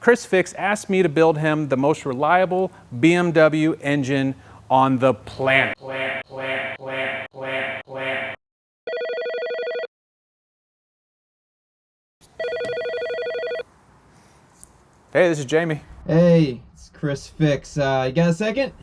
ChrisFix asked me to build him the most reliable BMW engine on the planet. Hey, this is Jamie. Hey, it's ChrisFix. You got a second?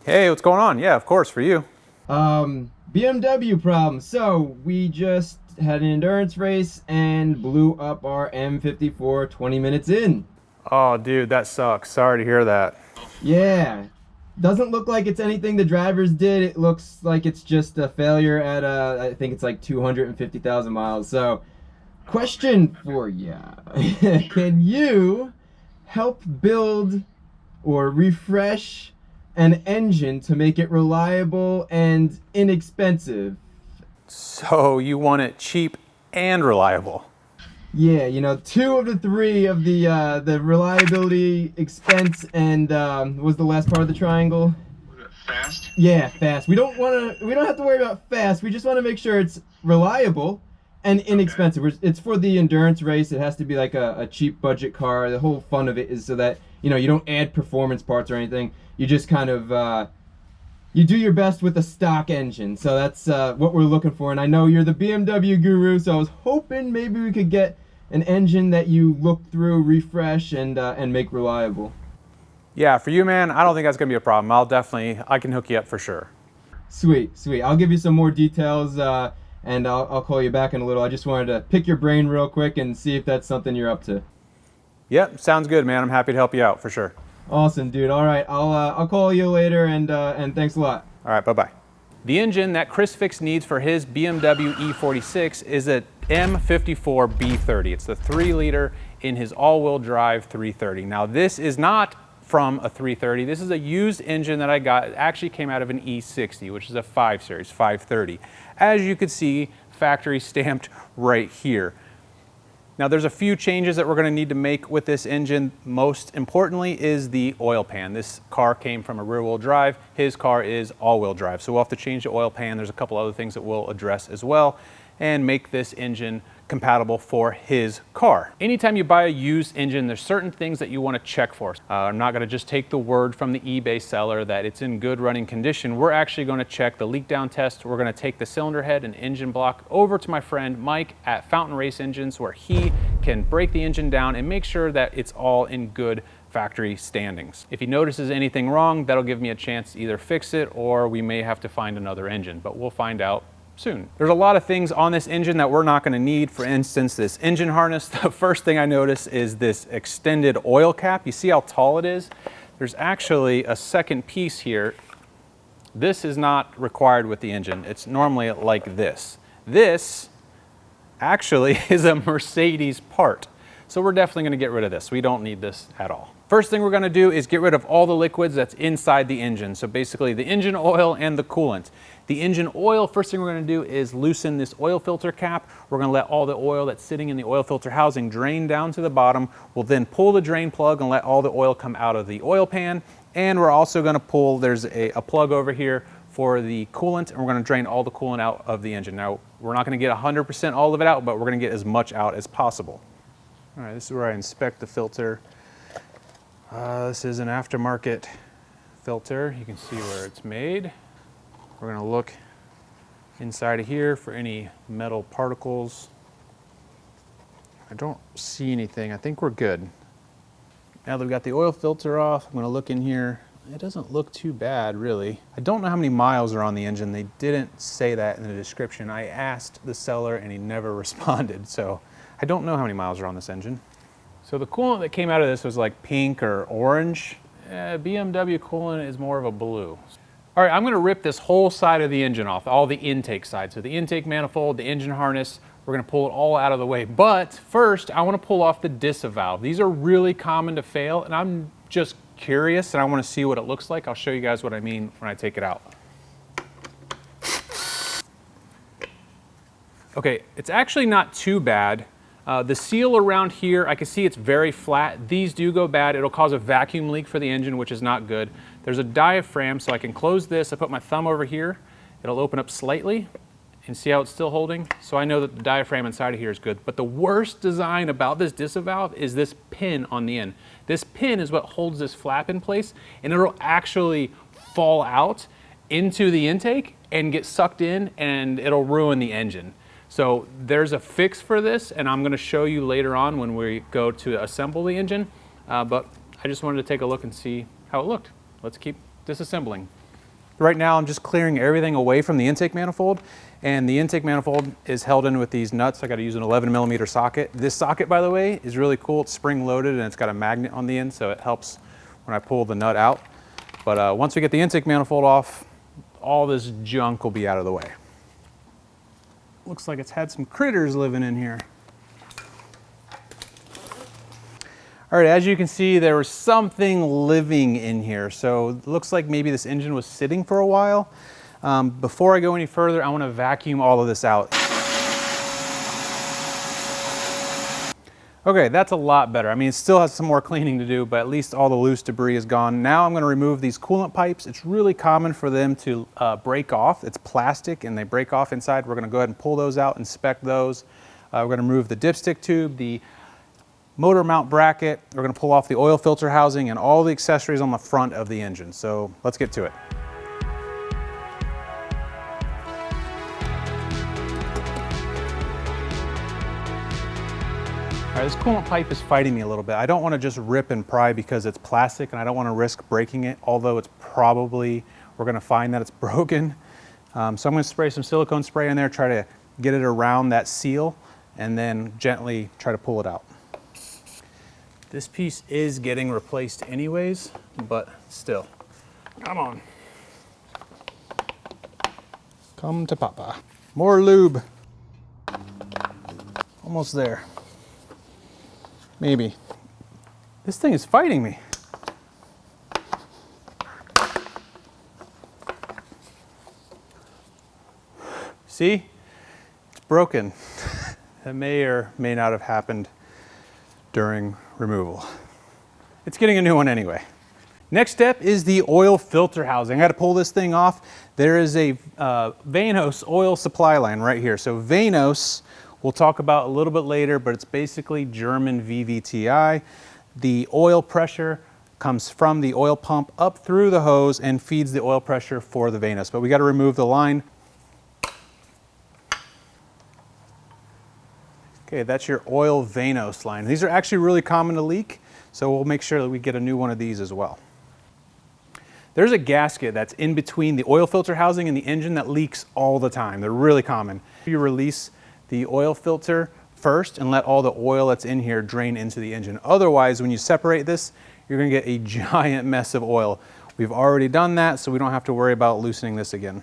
Hey, what's going on? Yeah, of course, for you. BMW problem. So, we just had an endurance race and blew up our M54 20 minutes in. Oh, dude, that sucks. Sorry to hear that. Yeah. Doesn't look like it's anything the drivers did. It looks like it's just a failure at, I think it's like 250,000 miles. So, question for ya. Can you help build or refresh an engine to make it reliable and inexpensive? So you want it cheap and reliable? Yeah, you know, 2 of the 3 of the reliability, expense, and what was the last part of the triangle? Fast? Yeah, fast. We don't have to worry about fast. We just want to make sure it's reliable and inexpensive. Okay. It's for the endurance race. It has to be like a cheap budget car. The whole fun of it is so that, you know, you don't add performance parts or anything. You just kind of you do your best with a stock engine. So that's what we're looking for. And I know you're the BMW guru, so I was hoping maybe we could get an engine that you look through, refresh, and make reliable. Yeah, for you, man, I don't think that's gonna be a problem. I can hook you up for sure. Sweet, sweet. I'll give you some more details and I'll call you back in a little. I just wanted to pick your brain real quick and see if that's something you're up to. Yep, sounds good, man. I'm happy to help you out for sure. Awesome, dude. All right, I'll call you later, and thanks a lot. All right, bye-bye. The engine that ChrisFix needs for his BMW E46 is a M54 B30. It's the 3-liter in his all-wheel drive 330. Now, this is not from a 330. This is a used engine that I got. It actually came out of an E60, which is a 5 Series, 530. As you could see, factory stamped right here. Now there's a few changes that we're going to need to make with this engine. Most importantly is the oil pan. This car came from a rear-wheel drive. His car is all-wheel drive. So we'll have to change the oil pan. There's a couple other things that we'll address as well and make this engine compatible for his car. Anytime you buy a used engine, there's certain things that you want to check for. I'm not going to just take the word from the eBay seller that it's in good running condition. We're actually going to check the leak down test. We're going to take the cylinder head and engine block over to my friend Mike at Fountain Race Engines, where he can break the engine down and make sure that it's all in good factory standings. If he notices anything wrong, that'll give me a chance to either fix it or we may have to find another engine, but we'll find out soon. There's a lot of things on this engine that we're not going to need. For instance, this engine harness. The first thing I notice is this extended oil cap. You see how tall it is? There's actually a second piece here. This is not required with the engine. It's normally like this. This actually is a Mercedes part. So we're definitely going to get rid of this. We don't need this at all. First thing we're going to do is get rid of all the liquids that's inside the engine. So basically the engine oil and the coolant. The engine oil, first thing we're going to do is loosen this oil filter cap. We're going to let all the oil that's sitting in the oil filter housing drain down to the bottom. We'll then pull the drain plug and let all the oil come out of the oil pan. And we're also going to pull, there's a plug over here for the coolant, and we're going to drain all the coolant out of the engine. Now, we're not going to get 100% all of it out, but we're going to get as much out as possible. All right, this is where I inspect the filter. This is an aftermarket filter. You can see where it's made. We're going to look inside of here for any metal particles. I don't see anything. I think we're good. Now that we've got the oil filter off, I'm going to look in here. It doesn't look too bad, really. I don't know how many miles are on the engine. They didn't say that in the description. I asked the seller and he never responded, so I don't know how many miles are on this engine. So the coolant that came out of this was like pink or orange. BMW coolant is more of a blue. All right, I'm going to rip this whole side of the engine off, all the intake side. So the intake manifold, the engine harness, we're going to pull it all out of the way. But first, I want to pull off the Disa valve. These are really common to fail, and I'm just curious, and I want to see what it looks like. I'll show you guys what I mean when I take it out. Okay, it's actually not too bad. The seal around here, I can see it's very flat. These do go bad. It'll cause a vacuum leak for the engine, which is not good. There's a diaphragm, so I can close this. I put my thumb over here. It'll open up slightly, and see how it's still holding? So I know that the diaphragm inside of here is good. But the worst design about this Disa valve is this pin on the end. This pin is what holds this flap in place, and it'll actually fall out into the intake and get sucked in, and it'll ruin the engine. So there's a fix for this, and I'm gonna show you later on when we go to assemble the engine, but I just wanted to take a look and see how it looked. Let's keep disassembling. Right now I'm just clearing everything away from the intake manifold, and the intake manifold is held in with these nuts. I gotta use an 11mm socket. This socket, by the way, is really cool. It's spring loaded and it's got a magnet on the end, so it helps when I pull the nut out. But once we get the intake manifold off, all this junk will be out of the way. Looks like it's had some critters living in here. All right, as you can see, there was something living in here. So it looks like maybe this engine was sitting for a while. Before I go any further, I want to vacuum all of this out. Okay, that's a lot better. I mean, it still has some more cleaning to do, but at least all the loose debris is gone. Now I'm going to remove these coolant pipes. It's really common for them to break off. It's plastic and they break off inside. We're going to go ahead and pull those out, inspect those. We're going to remove the dipstick tube, the motor mount bracket. We're going to pull off the oil filter housing and all the accessories on the front of the engine. So let's get to it. All right, this coolant pipe is fighting me a little bit. I don't want to just rip and pry because it's plastic, and I don't want to risk breaking it, although it's probably, we're going to find that it's broken. So I'm going to spray some silicone spray in there, try to get it around that seal, and then gently try to pull it out. This piece is getting replaced anyways, but still. Come on. Come to Papa. More lube. Almost there. Maybe. This thing is fighting me. See? It's broken. That may or may not have happened during removal. It's getting a new one anyway. Next step is the oil filter housing. I got to pull this thing off. There is a Vanos oil supply line right here. So Vanos, we'll talk about a little bit later, but it's basically German VVTI. The oil pressure comes from the oil pump up through the hose and feeds the oil pressure for the Vanos. But we got to remove the line. Okay, that's your oil Vanos line. These are actually really common to leak, so we'll make sure that we get a new one of these as well. There's a gasket that's in between the oil filter housing and the engine that leaks all the time. They're really common. You release the oil filter first and let all the oil that's in here drain into the engine. Otherwise, when you separate this, you're gonna get a giant mess of oil. We've already done that, so we don't have to worry about loosening this again.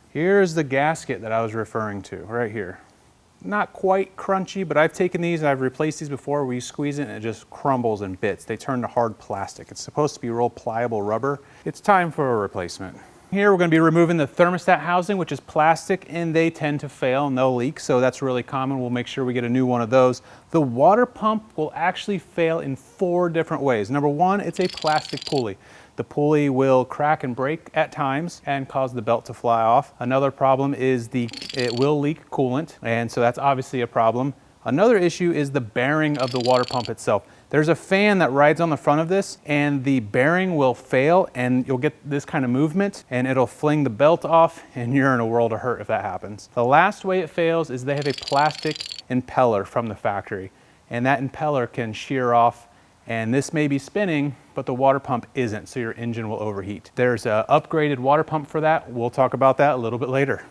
Here's the gasket that I was referring to, right here. Not quite crunchy, but I've taken these and I've replaced these before where you squeeze it and it just crumbles in bits. They turn to hard plastic. It's supposed to be real pliable rubber. It's time for a replacement. Here we're going to be removing the thermostat housing, which is plastic, and they tend to fail and they'll leak, so that's really common. We'll make sure we get a new one of those. The water pump will actually fail in 4 different ways. Number 1, it's a plastic pulley. The pulley will crack and break at times and cause the belt to fly off. Another problem is it will leak coolant, and so that's obviously a problem. Another issue is the bearing of the water pump itself. There's a fan that rides on the front of this, and the bearing will fail, and you'll get this kind of movement, and it'll fling the belt off, and you're in a world of hurt if that happens. The last way it fails is they have a plastic impeller from the factory, and that impeller can shear off, and this may be spinning, but the water pump isn't, so your engine will overheat. There's an upgraded water pump for that. We'll talk about that a little bit later.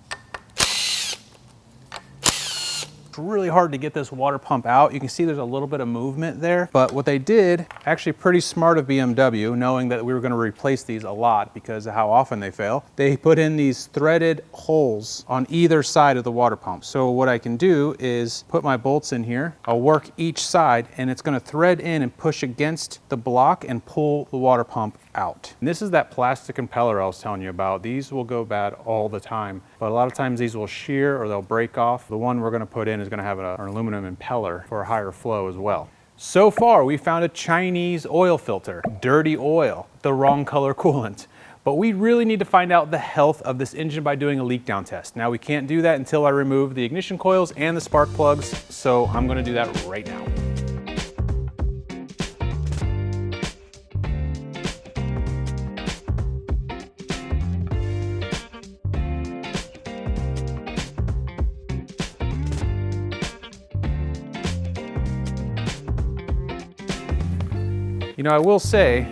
It's really hard to get this water pump out. You can see there's a little bit of movement there, but what they did, actually pretty smart of BMW, knowing that we were going to replace these a lot because of how often they fail. They put in these threaded holes on either side of the water pump. So what I can do is put my bolts in here. I'll work each side and it's going to thread in and push against the block and pull the water pump out. And this is that plastic impeller I was telling you about. These will go bad all the time, but a lot of times these will shear or they'll break off. The one we're going to put in is going to have an aluminum impeller for a higher flow as well. So far, we found a Chinese oil filter, dirty oil, the wrong color coolant. But we really need to find out the health of this engine by doing a leak down test. Now we can't do that until I remove the ignition coils and the spark plugs, so I'm gonna do that right now. You know, I will say,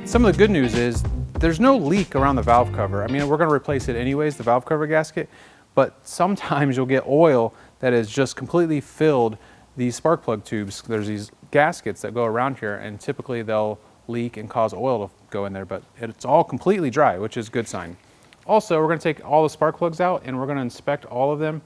some of the good news is there's no leak around the valve cover. I mean, we're gonna replace it anyways, the valve cover gasket, but sometimes you'll get oil that has just completely filled these spark plug tubes. There's these gaskets that go around here, and typically they'll leak and cause oil to go in there, but it's all completely dry, which is a good sign. Also, we're gonna take all the spark plugs out and we're gonna inspect all of them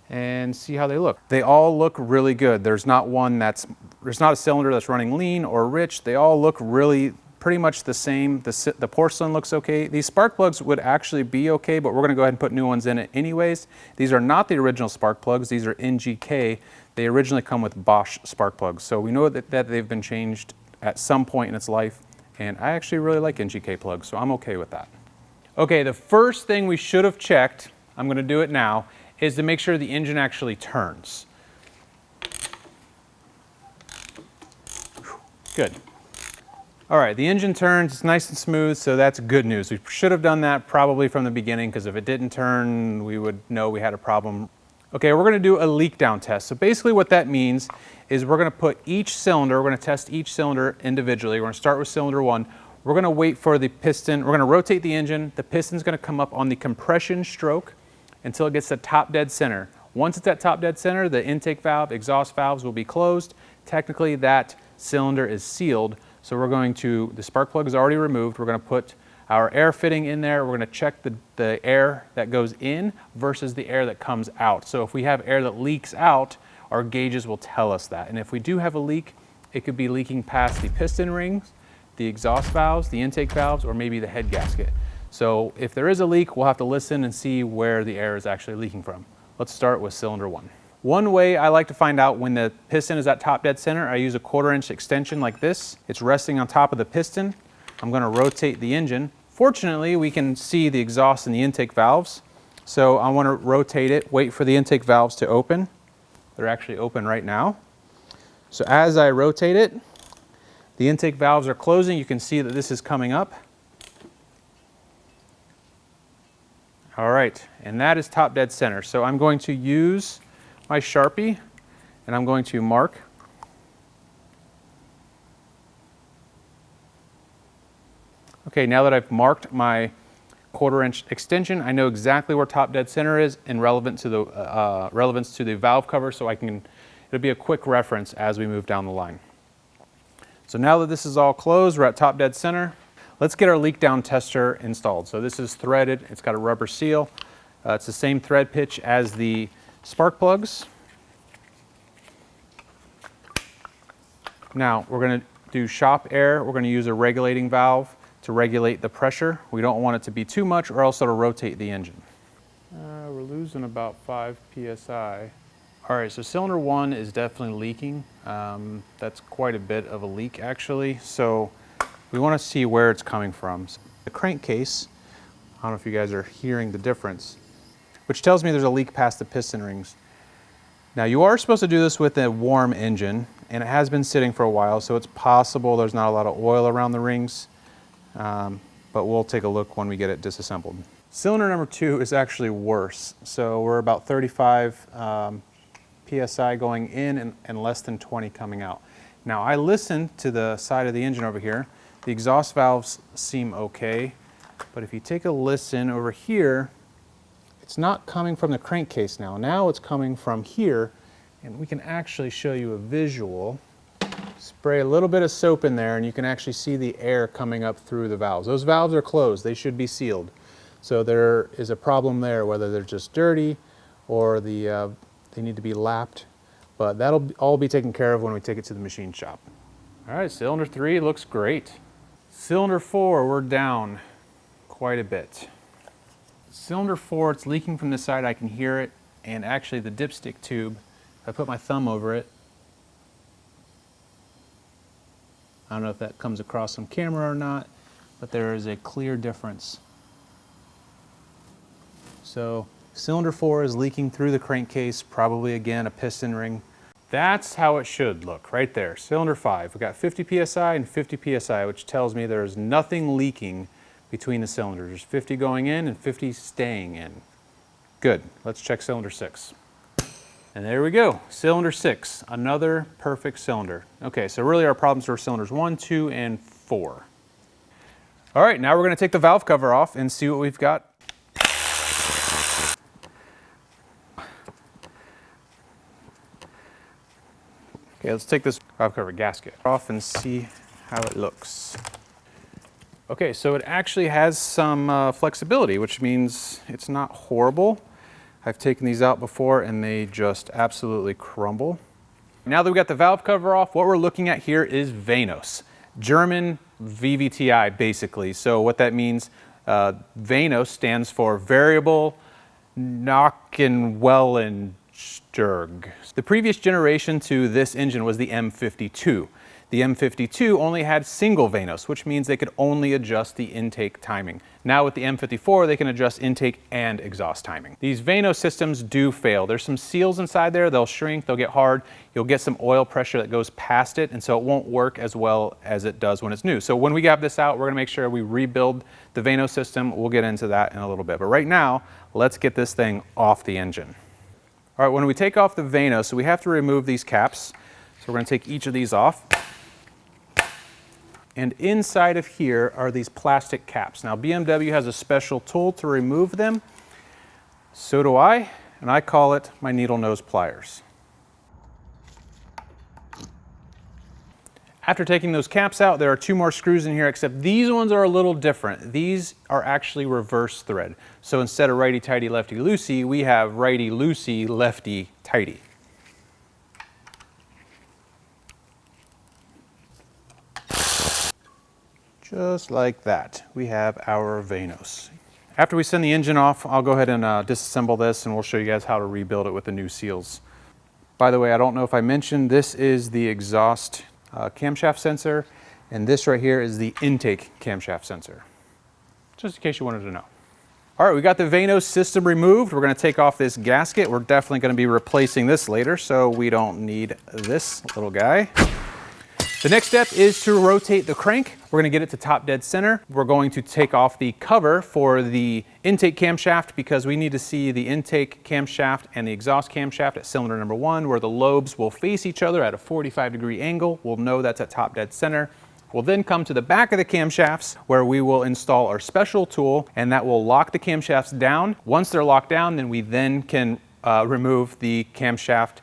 and see how they look. They all look really good. There's not a cylinder that's running lean or rich. They all look really pretty much the same. The porcelain looks okay. These spark plugs would actually be okay, but we're gonna go ahead and put new ones in it anyways. These are not the original spark plugs. These are NGK. They originally come with Bosch spark plugs. So we know that they've been changed at some point in its life, and I actually really like NGK plugs, so I'm okay with that. Okay, the first thing we should have checked, I'm gonna do it now, is to make sure the engine actually turns. Good. All right, the engine turns, it's nice and smooth, so that's good news. We should have done that probably from the beginning, because if it didn't turn, we would know we had a problem. Okay, we're gonna do a leak down test. So basically what that means is we're gonna put each cylinder, we're gonna test each cylinder individually. We're gonna start with cylinder 1. We're gonna wait for the piston, we're gonna rotate the engine. The piston's gonna come up on the compression stroke until it gets to top dead center. Once it's at top dead center, the intake valve, exhaust valves will be closed. Technically, that cylinder is sealed. So we're going to, the spark plug is already removed. We're going to put our air fitting in there. We're going to check the air that goes in versus the air that comes out. So if we have air that leaks out, our gauges will tell us that. And if we do have a leak, it could be leaking past the piston rings, the exhaust valves, the intake valves, or maybe the head gasket. So if there is a leak, we'll have to listen and see where the air is actually leaking from. Let's start with cylinder 1. One way I like to find out when the piston is at top dead center, I use a 1/4" extension like this. It's resting on top of the piston. I'm going to rotate the engine. Fortunately, we can see the exhaust and the intake valves. So I want to rotate it, wait for the intake valves to open. They're actually open right now. So as I rotate it, the intake valves are closing. You can see that this is coming up. All right, and that is top dead center. So I'm going to use my Sharpie, and I'm going to mark. Okay, now that I've marked my 1/4" extension, I know exactly where top dead center is and relevance to the valve cover, so it'll be a quick reference as we move down the line. So now that this is all closed, we're at top dead center. Let's get our leak down tester installed. So this is threaded, it's got a rubber seal. It's the same thread pitch as the spark plugs. Now we're going to do shop air. We're going to use a regulating valve to regulate the pressure. We don't want it to be too much or else it'll rotate the engine. We're losing about 5 psi. All right, so cylinder 1 is definitely leaking. That's quite a bit of a leak actually. So we want to see where it's coming from. So the crankcase, I don't know if you guys are hearing the difference, which tells me there's a leak past the piston rings. Now you are supposed to do this with a warm engine, and it has been sitting for a while, so it's possible there's not a lot of oil around the rings, but we'll take a look when we get it disassembled. Cylinder number 2 is actually worse. So we're about 35 PSI going in and less than 20 coming out. Now I listened to the side of the engine over here. The exhaust valves seem okay, but if you take a listen over here, it's not coming from the crankcase now. Now it's coming from here, and we can actually show you a visual. Spray a little bit of soap in there, and you can actually see the air coming up through the valves. Those valves are closed. They should be sealed. So there is a problem there, whether they're just dirty or they need to be lapped. But that'll all be taken care of when we take it to the machine shop. All right, cylinder 3 looks great. Cylinder 4, we're down quite a bit. Cylinder 4, it's leaking from this side, I can hear it, and actually the dipstick tube, if I put my thumb over it, I don't know if that comes across on camera or not, but there is a clear difference. So cylinder 4 is leaking through the crankcase, probably again a piston ring. That's how it should look right there. Cylinder 5, we've got 50 psi and 50 psi, which tells me there's nothing leaking between the cylinders. There's 50 going in and 50 staying in. Good, let's check cylinder 6. And there we go, cylinder 6, another perfect cylinder. Okay, so really our problems are cylinders 1, 2, and 4. All right, now we're gonna take the valve cover off and see what we've got. Okay, let's take this valve cover gasket off and see how it looks. Okay, so it actually has some flexibility, which means it's not horrible. I've taken these out before and they just absolutely crumble. Now that we've got the valve cover off, what we're looking at here is Vanos, German VVTi basically. So what that means, Vanos stands for Variable Nockenwellenstärke. The previous generation to this engine was the M52. The M52 only had single Vanos, which means they could only adjust the intake timing. Now with the M54, they can adjust intake and exhaust timing. These Vanos systems do fail. There's some seals inside there, they'll shrink, they'll get hard, you'll get some oil pressure that goes past it, and so it won't work as well as it does when it's new. So when we have this out, we're gonna make sure we rebuild the Vanos system. We'll get into that in a little bit. But right now, let's get this thing off the engine. All right, when we take off the Vanos, so we have to remove these caps. So we're gonna take each of these off. And inside of here are these plastic caps. Now BMW has a special tool to remove them. So do I, and I call it my needle nose pliers. After taking those caps out, there are 2 more screws in here, except these ones are a little different. These are actually reverse thread. So instead of righty-tighty, lefty-loosey, we have righty-loosey, lefty-tighty. Just like that, we have our Vanos. After we send the engine off, I'll go ahead and disassemble this and we'll show you guys how to rebuild it with the new seals. By the way, I don't know if I mentioned, this is the exhaust camshaft sensor, and this right here is the intake camshaft sensor. Just in case you wanted to know. All right, we got the Vanos system removed. We're gonna take off this gasket. We're definitely gonna be replacing this later, so we don't need this little guy. The next step is to rotate the crank. We're gonna get it to top dead center. We're going to take off the cover for the intake camshaft because we need to see the intake camshaft and the exhaust camshaft at cylinder number 1, where the lobes will face each other at a 45-degree angle. We'll know that's at top dead center. We'll then come to the back of the camshafts where we will install our special tool, and that will lock the camshafts down. Once they're locked down, then we then can remove the camshaft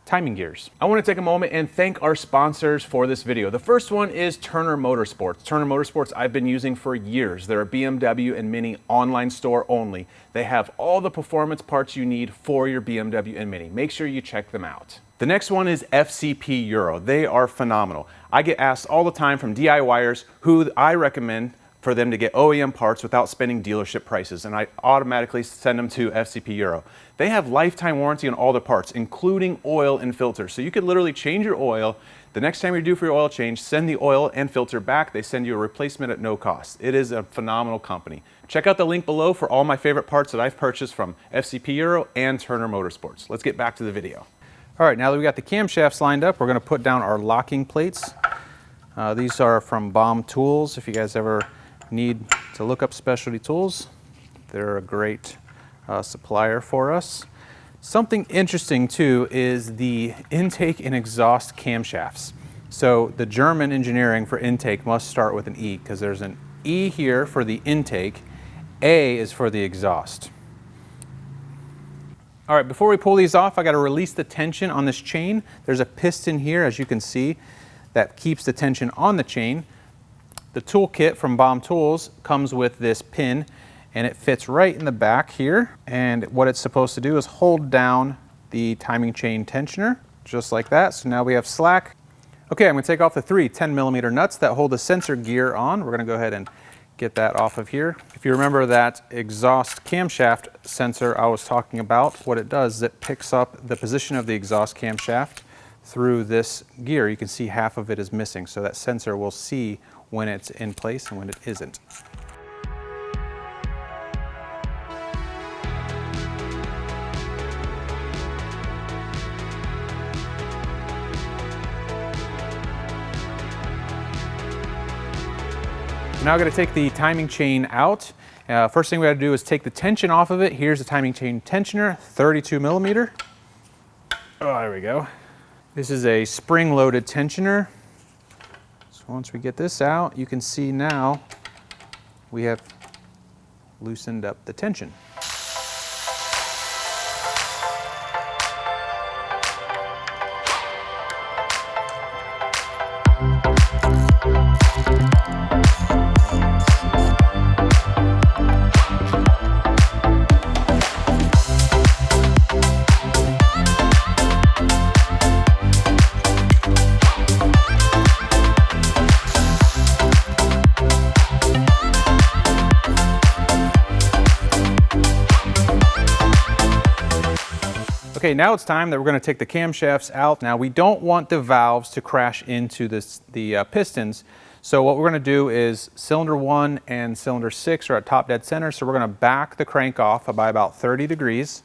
timing gears. I want to take a moment and thank our sponsors for this video. The first one is Turner Motorsports. Turner Motorsports I've been using for years. They're a BMW and Mini online store only. They have all the performance parts you need for your BMW and Mini. Make sure you check them out. The next one is FCP EURO. They are phenomenal. I get asked all the time from DIYers who I recommend for them to get OEM parts without spending dealership prices, and I automatically send them to FCP EURO. They have lifetime warranty on all the parts, including oil and filter. So you could literally change your oil. The next time you're due for your oil change, send the oil and filter back. They send you a replacement at no cost. It is a phenomenal company. Check out the link below for all my favorite parts that I've purchased from FCP EURO and Turner Motorsports. Let's get back to the video. All right, now that we got the camshafts lined up, we're gonna put down our locking plates. These are from Bomb Tools. If you guys ever need to look up specialty tools, they're a great supplier for us. Something interesting too is the intake and exhaust camshafts. So the German engineering for intake must start with an E, because there's an E here for the intake, A is for the exhaust. All right, before we pull these off, I got to release the tension on this chain. There's a piston here, as you can see, that keeps the tension on the chain. The toolkit from Bomb Tools comes with this pin, and it fits right in the back here. And what it's supposed to do is hold down the timing chain tensioner, just like that. So now we have slack. Okay, I'm gonna take off the 3 10mm nuts that hold the sensor gear on. We're gonna go ahead and get that off of here. If you remember that exhaust camshaft sensor I was talking about, what it does is it picks up the position of the exhaust camshaft through this gear. You can see half of it is missing, so that sensor will see when it's in place and when it isn't. Now I'm going to take the timing chain out. First thing we got to do is take the tension off of it. Here's the timing chain tensioner, 32 millimeter. Oh, there we go. This is a spring-loaded tensioner. So once we get this out, you can see now we have loosened up the tension. Okay, now it's time that we're going to take the camshafts out. Now we don't want the valves to crash into the pistons. So what we're going to do is cylinder 1 and cylinder 6 are at top dead center. So we're going to back the crank off by about 30 degrees.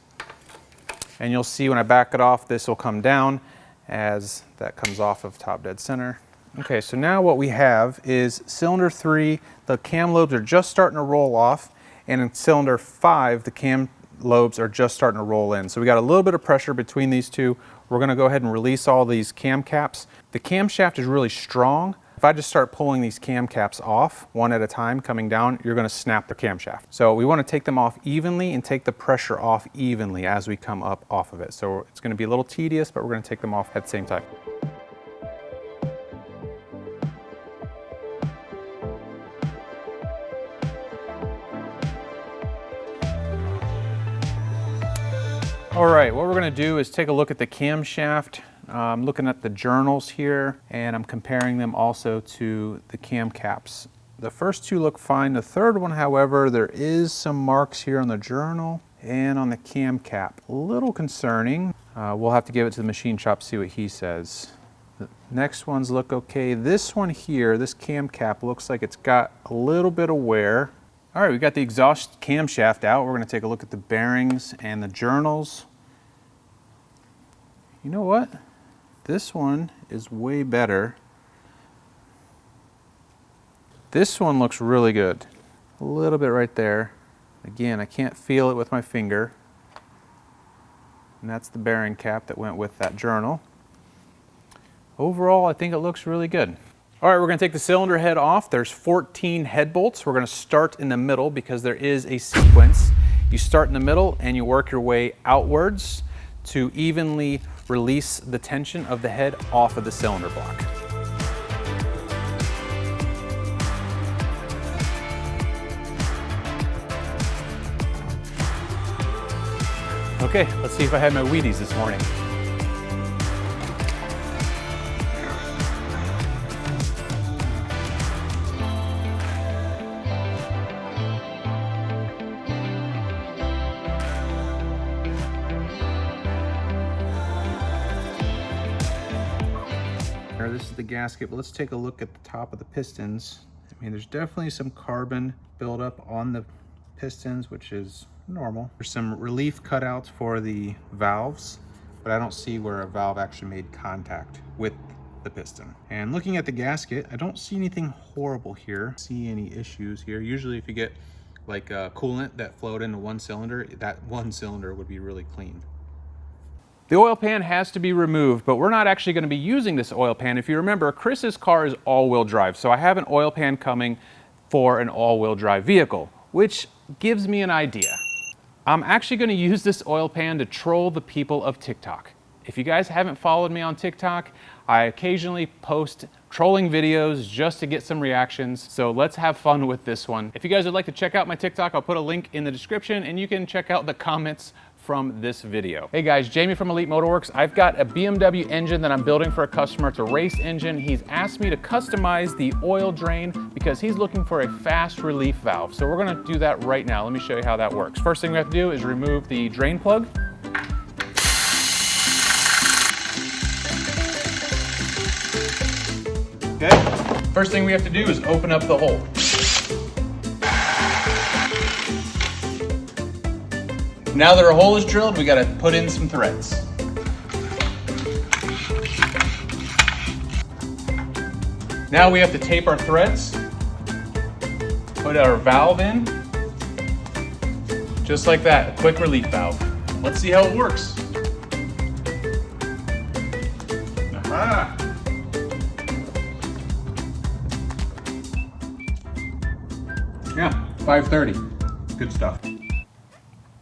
And you'll see when I back it off, this will come down as that comes off of top dead center. Okay, so now what we have is cylinder 3, the cam lobes are just starting to roll off. And in cylinder 5, the cam lobes are just starting to roll in. So we got a little bit of pressure between these two. We're going to go ahead and release all these cam caps. The camshaft is really strong. If I just start pulling these cam caps off one at a time coming down, you're going to snap the camshaft. So we want to take them off evenly and take the pressure off evenly as we come up off of it. So it's going to be a little tedious, but we're going to take them off at the same time. All right, what we're going to do is take a look at the camshaft. I'm looking at the journals here, and I'm comparing them also to the cam caps. The first two look fine. The third one, however, there is some marks here on the journal and on the cam cap. A little concerning. We'll have to give it to the machine shop, see what he says. The next ones look okay. This one here, this cam cap, looks like it's got a little bit of wear. All right, we got the exhaust camshaft out. We're going to take a look at the bearings and the journals. You know what? This one is way better. This one looks really good. A little bit right there. Again, I can't feel it with my finger. And that's the bearing cap that went with that journal. Overall, I think it looks really good. All right, we're going to take the cylinder head off. There's 14 head bolts. We're going to start in the middle because there is a sequence. You start in the middle and you work your way outwards to evenly release the tension of the head off of the cylinder block. Okay, let's see if I had my Wheaties this morning. This is the gasket, but let's take a look at the top of the pistons. I mean, there's definitely some carbon buildup on the pistons, which is normal. There's some relief cutouts for the valves, but I don't see where a valve actually made contact with the piston. And looking at the gasket, I don't see anything horrible here. See any issues here. Usually if you get like coolant that flowed into one cylinder, that one cylinder would be really clean. The oil pan has to be removed, but we're not actually going to be using this oil pan. If you remember, Chris's car is all-wheel drive, so I have an oil pan coming for an all-wheel drive vehicle, which gives me an idea. I'm actually going to use this oil pan to troll the people of TikTok. If you guys haven't followed me on TikTok, I occasionally post trolling videos just to get some reactions, so let's have fun with this one. If you guys would like to check out my TikTok, I'll put a link in the description, and you can check out the comments from this video. Hey guys, Jamie from Elite Motorworks. I've got a BMW engine that I'm building for a customer. It's a race engine. He's asked me to customize the oil drain because he's looking for a fast relief valve. So we're gonna do that right now. Let me show you how that works. First thing we have to do is remove the drain plug. Okay, First thing we have to do is open up the hole. Now that our hole is drilled, we got to put in some threads. Now we have to tape our threads, put our valve in, just like that, a quick relief valve. Let's see how it works. Aha. Yeah, 530. Good stuff.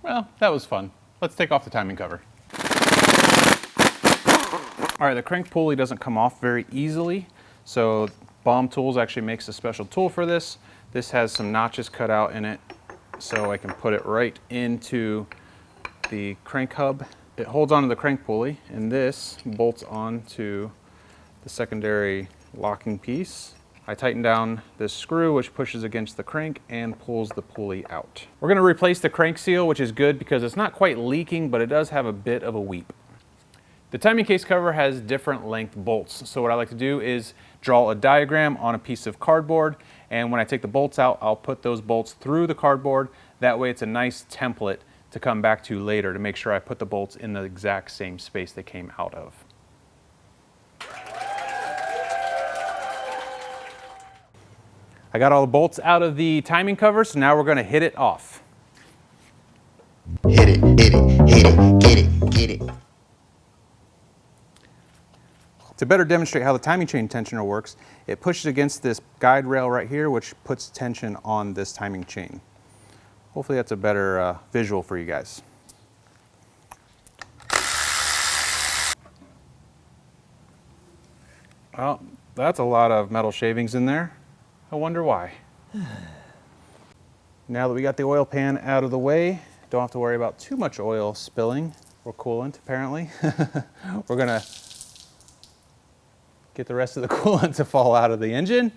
Well, that was fun. Let's take off the timing cover. All right, the crank pulley doesn't come off very easily, so Bomb Tools actually makes a special tool for this. This has some notches cut out in it, so I can put it right into the crank hub. It holds onto the crank pulley, and this bolts onto the secondary locking piece. I tighten down this screw, which pushes against the crank and pulls the pulley out. We're gonna replace the crank seal, which is good because it's not quite leaking, but it does have a bit of a weep. The timing case cover has different length bolts. So what I like to do is draw a diagram on a piece of cardboard, and when I take the bolts out, I'll put those bolts through the cardboard. That way it's a nice template to come back to later to make sure I put the bolts in the exact same space they came out of. I got all the bolts out of the timing cover, so now we're gonna hit it off. Hit it, hit it, hit it, get it, get it. To better demonstrate how the timing chain tensioner works, it pushes against this guide rail right here, which puts tension on this timing chain. Hopefully that's a better visual for you guys. Well, that's a lot of metal shavings in there. I wonder why. Now that we got the oil pan out of the way, don't have to worry about too much oil spilling, or coolant apparently. We're gonna get the rest of the coolant to fall out of the engine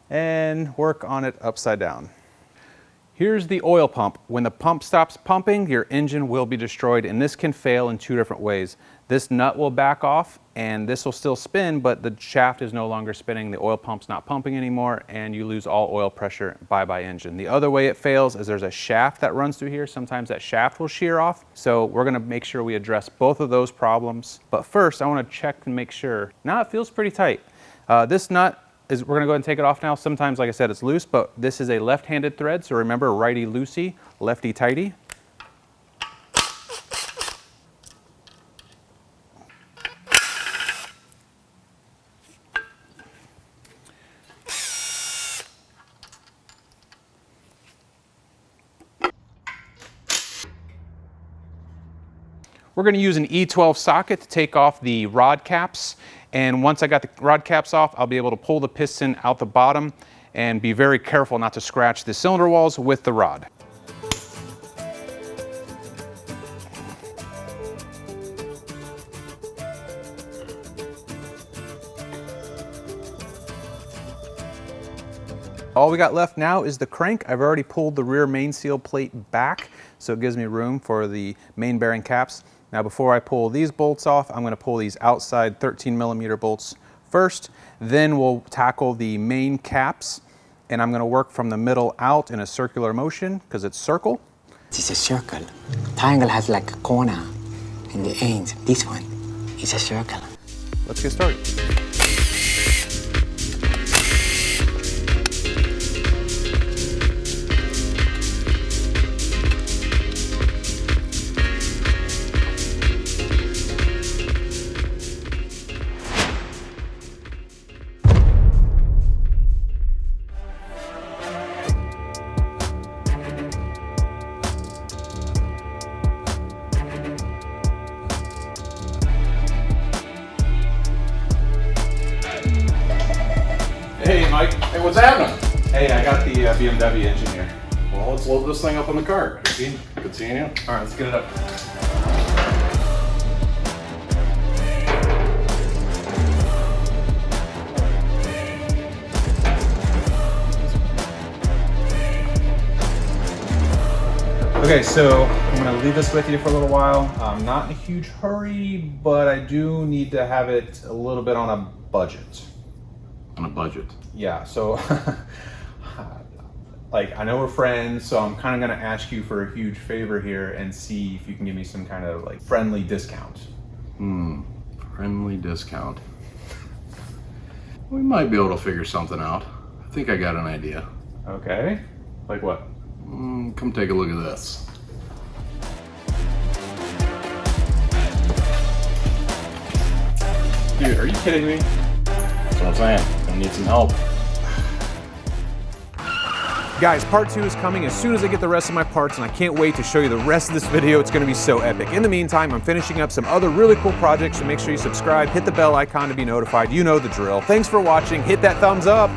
and work on it upside down. Here's the oil pump. When the pump stops pumping, your engine will be destroyed, and this can fail in two different ways. This nut will back off and this will still spin, but the shaft is no longer spinning, the oil pump's not pumping anymore, and you lose all oil pressure. Bye-bye engine. The other way it fails is there's a shaft that runs through here. Sometimes that shaft will shear off, so we're gonna make sure we address both of those problems. But first, I wanna check and make sure. Now it feels pretty tight. This nut we're gonna go ahead and take it off now. Sometimes, like I said, it's loose, but this is a left-handed thread, so remember, righty loosey, lefty tighty. We're going to use an E12 socket to take off the rod caps, and once I got the rod caps off, I'll be able to pull the piston out the bottom and be very careful not to scratch the cylinder walls with the rod. All we got left now is the crank. I've already pulled the rear main seal plate back, so it gives me room for the main bearing caps. Now before I pull these bolts off, I'm going to pull these outside 13mm bolts first, then we'll tackle the main caps, and I'm going to work from the middle out in a circular motion because it's circle. This is a circle. Triangle has like a corner in the end. This one is a circle. Let's get started. Hey, Mike. Hey, what's happening? Hey, I got the BMW engine here. Well, let's load this thing up in the car. Good seeing you. All right, let's get it up. Okay, so I'm gonna leave this with you for a little while. I'm not in a huge hurry, but I do need to have it a little bit on a budget. on a budget. Yeah, so like, I know we're friends, so I'm kind of gonna ask you for a huge favor here and see if you can give me some kind of like friendly discount. Friendly discount. We might be able to figure something out. I think I got an idea. Okay, like what? Come take a look at this. Dude, are you kidding me? That's what I'm saying. Gonna need some help. Guys, part 2 is coming as soon as I get the rest of my parts, and I can't wait to show you the rest of this video. It's gonna be so epic. In the meantime, I'm finishing up some other really cool projects, so make sure you subscribe, hit the bell icon to be notified. You know the drill. Thanks for watching. Hit that thumbs up.